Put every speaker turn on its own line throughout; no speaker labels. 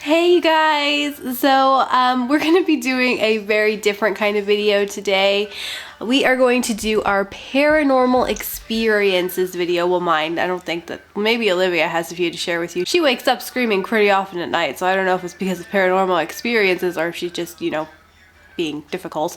Hey you guys! So we're going to be doing a very different kind of video today. We are going to do our paranormal experiences video. Well, mine. I don't think that, maybe Olivia has a few to share with you. She wakes up screaming pretty often at night, so I don't know if it's because of paranormal experiences or if she's just, you know, being difficult.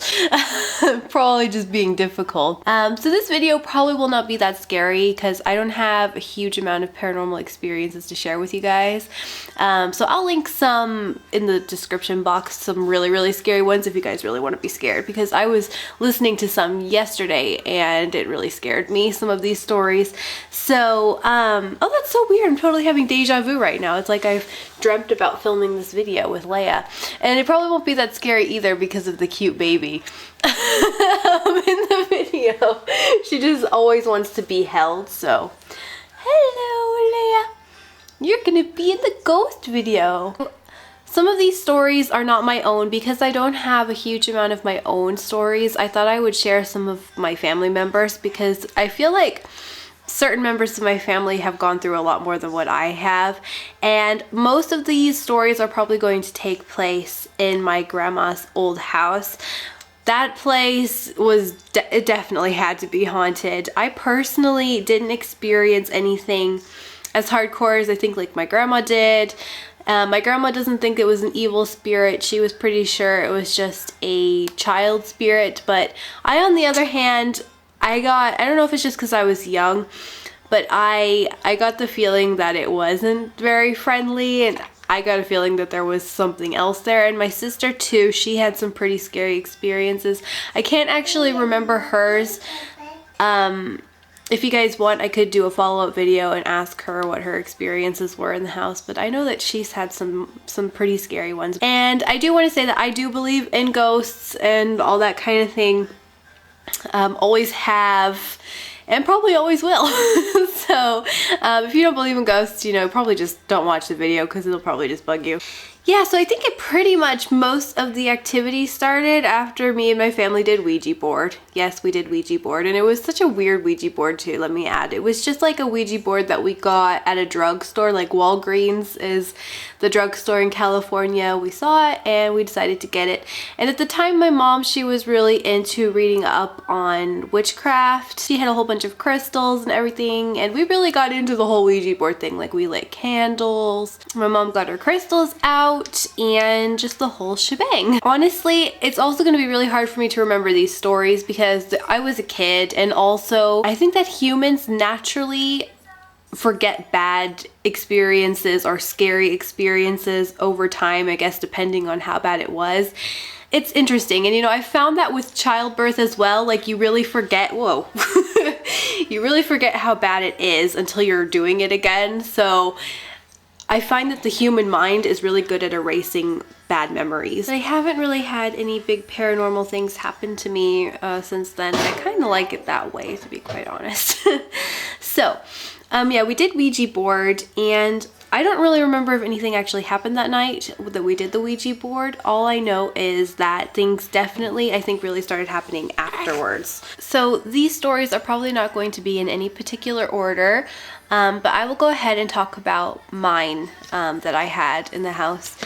Probably just being difficult. So this video probably will not be that scary because I don't have a huge amount of paranormal experiences to share with you guys. So I'll link some in the description box, some really scary ones if you guys really want to be scared, because I was listening to some yesterday and it really scared me, some of these stories. So oh, that's so weird. I'm totally having deja vu right now. It's like I've dreamt about filming this video with Leia, and it probably won't be that scary either because of the cute baby in the video. She just always wants to be held. So hello Leia, you're gonna be in the ghost video. Some of these stories are not my own because I don't have a huge amount of my own stories. I thought I would share some of my family members because I feel like certain members of my family have gone through a lot more than what I have, and most of these stories are probably going to take place in my grandma's old house. That place was it definitely had to be haunted. I personally didn't experience anything as hardcore as I think like my grandma did. My grandma doesn't think it was an evil spirit. She was pretty sure it was just a child spirit, but I, on the other hand, I don't know if it's just because I was young, but I got the feeling that it wasn't very friendly, and I got a feeling that there was something else there. And my sister too, she had some pretty scary experiences. I can't actually remember hers. If you guys want, I could do a follow-up video and ask her what her experiences were in the house, but I know that she's had some pretty scary ones. And I do want to say that I do believe in ghosts and all that kind of thing. Always have, and probably always will. So if you don't believe in ghosts, you know, probably just don't watch the video because it'll probably just bug you. Yeah, so I think it pretty much, most of the activity started after me and my family did Ouija board. Yes, we did Ouija board, and it was such a weird Ouija board too, let me add. It was just like a Ouija board that we got at a drugstore, like Walgreens is the drugstore in California. We saw it and we decided to get it. And at the time, my mom, she was really into reading up on witchcraft. She had a whole bunch of crystals and everything, and we really got into the whole Ouija board thing. Like, we lit candles, my mom got her crystals out, and just the whole shebang. Honestly, it's also going to be really hard for me to remember these stories because I was a kid, and also I think that humans naturally forget bad experiences or scary experiences over time, I guess, depending on how bad it was. It's interesting, and you know, I found that with childbirth as well. Like, you really forget, whoa, you really forget how bad it is until you're doing it again. So I find that the human mind is really good at erasing bad memories. I haven't really had any big paranormal things happen to me since then. I kind of like it that way, to be quite honest. So, yeah, we did Ouija board, and I don't really remember if anything actually happened that night that we did the Ouija board. All I know is that things definitely, I think, really started happening afterwards. So these stories are probably not going to be in any particular order. But I will go ahead and talk about mine that I had in the house.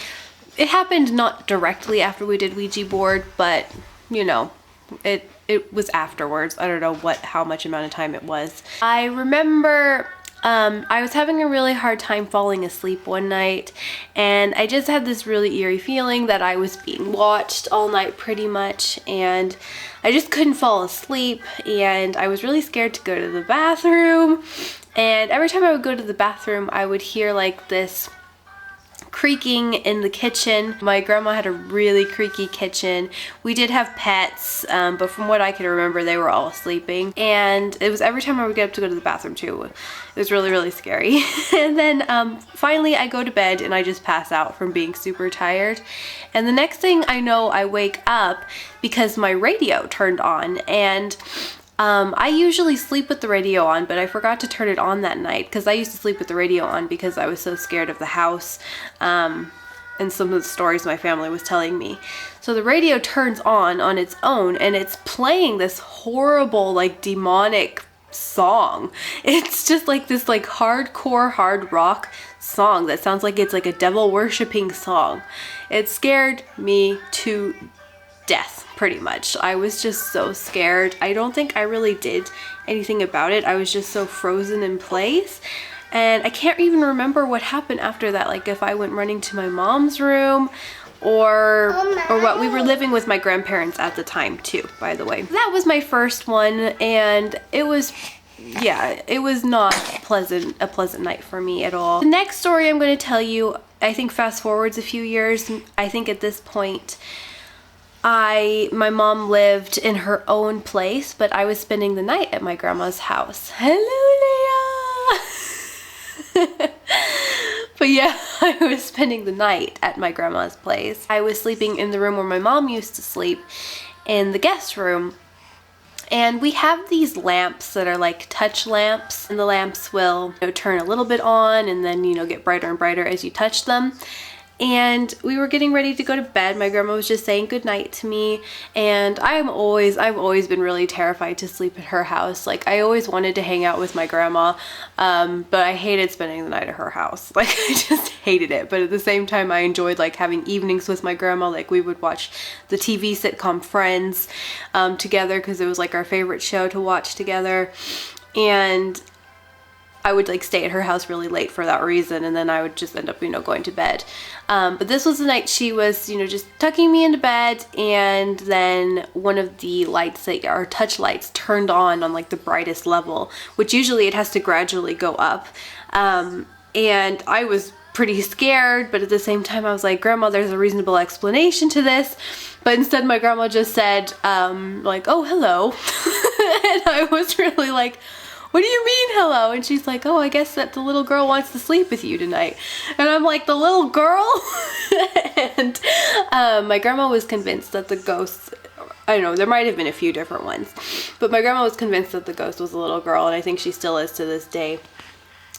It happened not directly after we did Ouija board, but you know, it was afterwards. I don't know how much amount of time it was. I remember I was having a really hard time falling asleep one night, and I just had this really eerie feeling that I was being watched all night pretty much, and I just couldn't fall asleep, and I was really scared to go to the bathroom. And every time I would go to the bathroom, I would hear like this creaking in the kitchen. My grandma had a really creaky kitchen. We did have pets, but from what I can remember, they were all sleeping. And it was every time I would get up to go to the bathroom too. It was really scary. And then finally I go to bed and I just pass out from being super tired. And the next thing I know, I wake up because my radio turned on, and I usually sleep with the radio on, but I forgot to turn it on that night because I used to sleep with the radio on because I was so scared of the house and some of the stories my family was telling me. So the radio turns on its own, and it's playing this horrible, like, demonic song. It's just like this like hardcore hard rock song that sounds like it's like a devil worshipping song. It scared me to death, pretty much. I was just so scared. I don't think I really did anything about it. I was just so frozen in place. And I can't even remember what happened after that, like if I went running to my mom's room or what. We were living with my grandparents at the time too, by the way. That was my first one, and it was, yeah, it was not a pleasant night for me at all. The next story I'm going to tell you, I think fast forwards a few years. I think at this point my mom lived in her own place, but I was spending the night at my grandma's house. Hello, Leah! But yeah, I was spending the night at my grandma's place. I was sleeping in the room where my mom used to sleep, in the guest room. And we have these lamps that are like touch lamps, and the lamps will, you know, turn a little bit on and then, you know, get brighter and brighter as you touch them. And we were getting ready to go to bed. My grandma was just saying goodnight to me, and I've always been really terrified to sleep at her house. Like, I always wanted to hang out with my grandma, but I hated spending the night at her house. Like, I just hated it. But at the same time, I enjoyed like having evenings with my grandma. Like, we would watch the TV sitcom Friends together, because it was like our favorite show to watch together. And I would like stay at her house really late for that reason, and then I would just end up, you know, going to bed. But this was the night she was, you know, just tucking me into bed, and then one of the lights that are touch lights turned on like the brightest level, which usually it has to gradually go up. And I was pretty scared, but at the same time I was like, Grandma, there's a reasonable explanation to this. But instead my grandma just said, like, oh, hello. And I was really like, what do you mean hello? And she's like, oh, I guess that the little girl wants to sleep with you tonight. And I'm like, the little girl? And my grandma was convinced that the ghost, I don't know, there might have been a few different ones, but my grandma was convinced that the ghost was a little girl, and I think she still is to this day.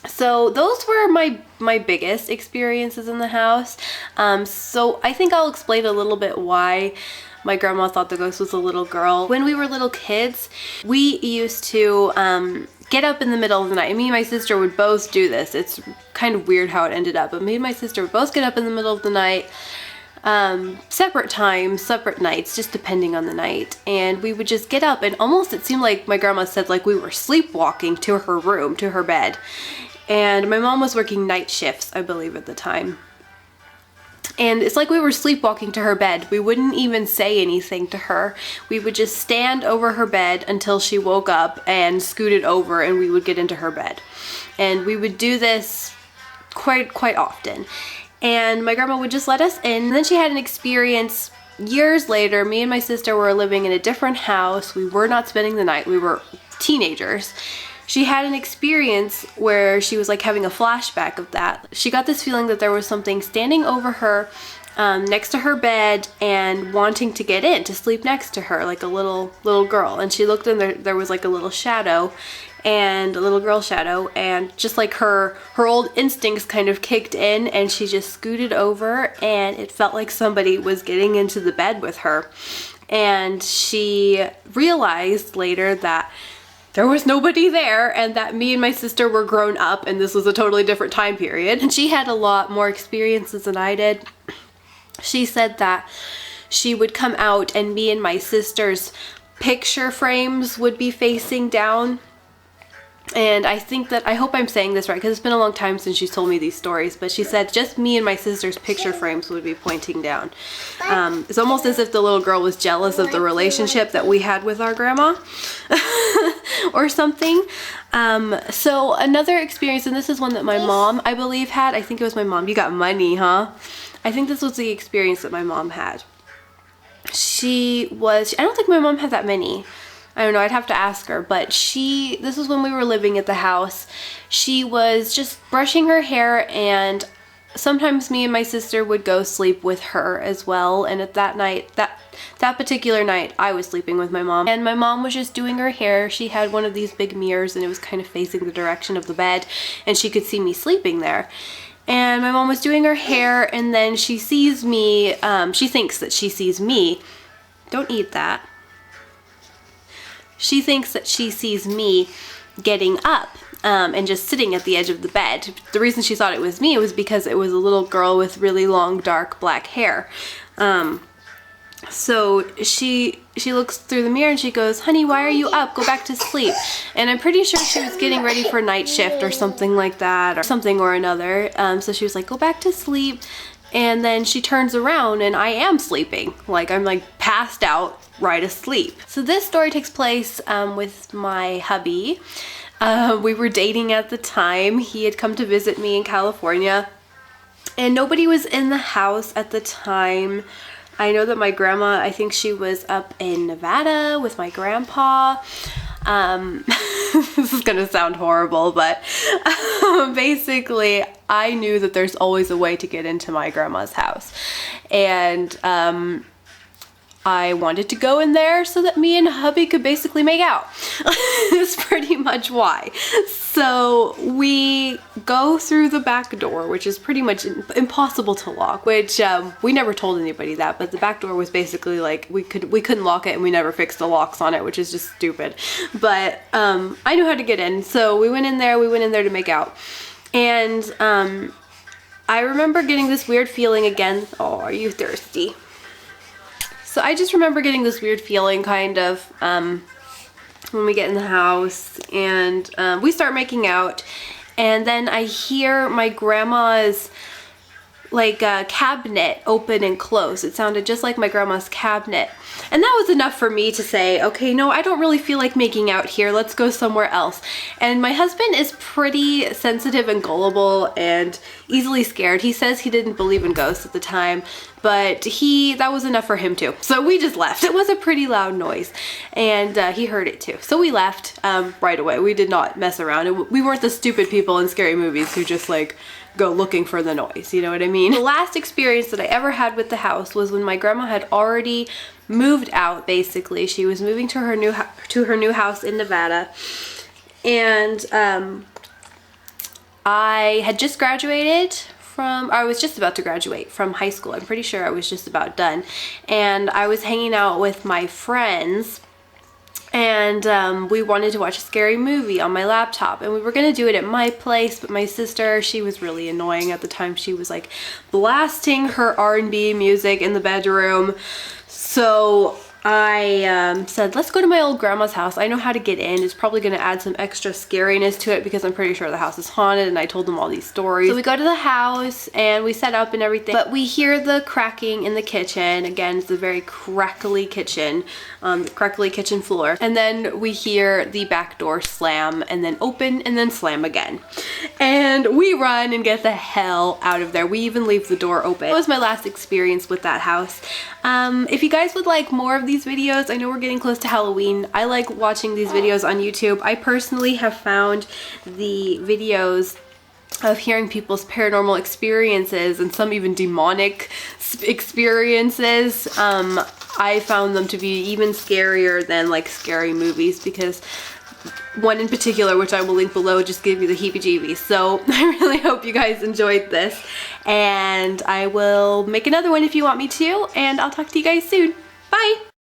So those were my biggest experiences in the house. So I think I'll explain a little bit why my grandma thought the ghost was a little girl. When we were little kids, we used to get up in the middle of the night. And me and my sister would both do this. It's kind of weird how it ended up, but me and my sister would both get up in the middle of the night, separate times, separate nights, just depending on the night. And we would just get up, and almost it seemed like my grandma said like we were sleepwalking to her room, to her bed. And my mom was working night shifts, I believe, at the time. And it's like we were sleepwalking to her bed. We wouldn't even say anything to her. We would just stand over her bed until she woke up and scooted over, and we would get into her bed. And we would do this quite often. And my grandma would just let us in. And then she had an experience years later. Me and my sister were living in a different house. We were not spending the night. We were teenagers. She had an experience where she was like having a flashback of that. She got this feeling that there was something standing over her next to her bed and wanting to get in to sleep next to her, like a little girl. And she looked, and there was like a little shadow, and a little girl shadow, and just like her old instincts kind of kicked in, and she just scooted over, and it felt like somebody was getting into the bed with her. And she realized later that there was nobody there, and that me and my sister were grown up, and this was a totally different time period. And she had a lot more experiences than I did. She said that she would come out, and me and my sister's picture frames would be facing down. And I think that, I hope I'm saying this right, because it's been a long time since she's told me these stories, but she said just me and my sister's picture frames would be pointing down. It's almost as if the little girl was jealous of the relationship that we had with our grandma or something. So another experience, and this is one that my mom, I believe, had. I think it was my mom. You got money, huh? I think this was the experience that my mom had. I don't think my mom had that many. I don't know, I'd have to ask her, but this was when we were living at the house. She was just brushing her hair, and sometimes me and my sister would go sleep with her as well. And at that night, that particular night, I was sleeping with my mom, and my mom was just doing her hair. She had one of these big mirrors, and it was kind of facing the direction of the bed, and she could see me sleeping there. And my mom was doing her hair, and then she sees me, she thinks that she sees me. Don't eat that. She thinks that she sees me getting up, and just sitting at the edge of the bed. The reason she thought it was me was because it was a little girl with really long dark black hair. So she looks through the mirror and she goes, "Honey, why are you up? Go back to sleep." And I'm pretty sure she was getting ready for night shift or something like that, or something or another. So she was like, "Go back to sleep." And then she turns around and I am sleeping. Like, I'm like passed out, right asleep. So this story takes place with my hubby. We were dating at the time. He had come to visit me in California and nobody was in the house at the time. I know that my grandma, I think she was up in Nevada with my grandpa. This is gonna sound horrible, but basically I knew that there's always a way to get into my grandma's house. And I wanted to go in there so that me and hubby could basically make out. That's pretty much why. So we go through the back door, which is pretty much impossible to lock, which we never told anybody that, but the back door was basically like we couldn't lock it, and we never fixed the locks on it, which is just stupid. But I knew how to get in, so we went in there to make out. And I remember getting this weird feeling again. Oh, are you thirsty? So I just remember getting this weird feeling kind of when we get in the house, and we start making out, and then I hear my grandma's like cabinet open and close. It sounded just like my grandma's cabinet. And that was enough for me to say, okay, no, I don't really feel like making out here. Let's go somewhere else. And my husband is pretty sensitive and gullible and easily scared. He says he didn't believe in ghosts at the time, but that was enough for him too. So we just left. It was a pretty loud noise, and he heard it too. So we left right away. We did not mess around. We weren't the stupid people in scary movies who just like go looking for the noise, you know what I mean? The last experience that I ever had with the house was when my grandma had already moved out, basically. She was moving to her new house in Nevada, and I had just graduated I was just about to graduate from high school. I'm pretty sure I was just about done, and I was hanging out with my friends, and we wanted to watch a scary movie on my laptop, and we were gonna do it at my place, but my sister, she was really annoying at the time. She was like blasting her R&B music in the bedroom. So I said, let's go to my old grandma's house. I know how to get in. It's probably going to add some extra scariness to it because I'm pretty sure the house is haunted, and I told them all these stories. So we go to the house and we set up and everything, but we hear the cracking in the kitchen. Again, it's a very crackly kitchen, crackly kitchen floor. And then we hear the back door slam and then open and then slam again. And we run and get the hell out of there. We even leave the door open. That was my last experience with that house. If you guys would like more of these videos, I know we're getting close to Halloween. I like watching these videos on YouTube. I personally have found the videos of hearing people's paranormal experiences and some even demonic experiences. I found them to be even scarier than like scary movies, because one in particular, which I will link below, just gave me the heebie-jeebies. So I really hope you guys enjoyed this, and I will make another one if you want me to, and I'll talk to you guys soon. Bye!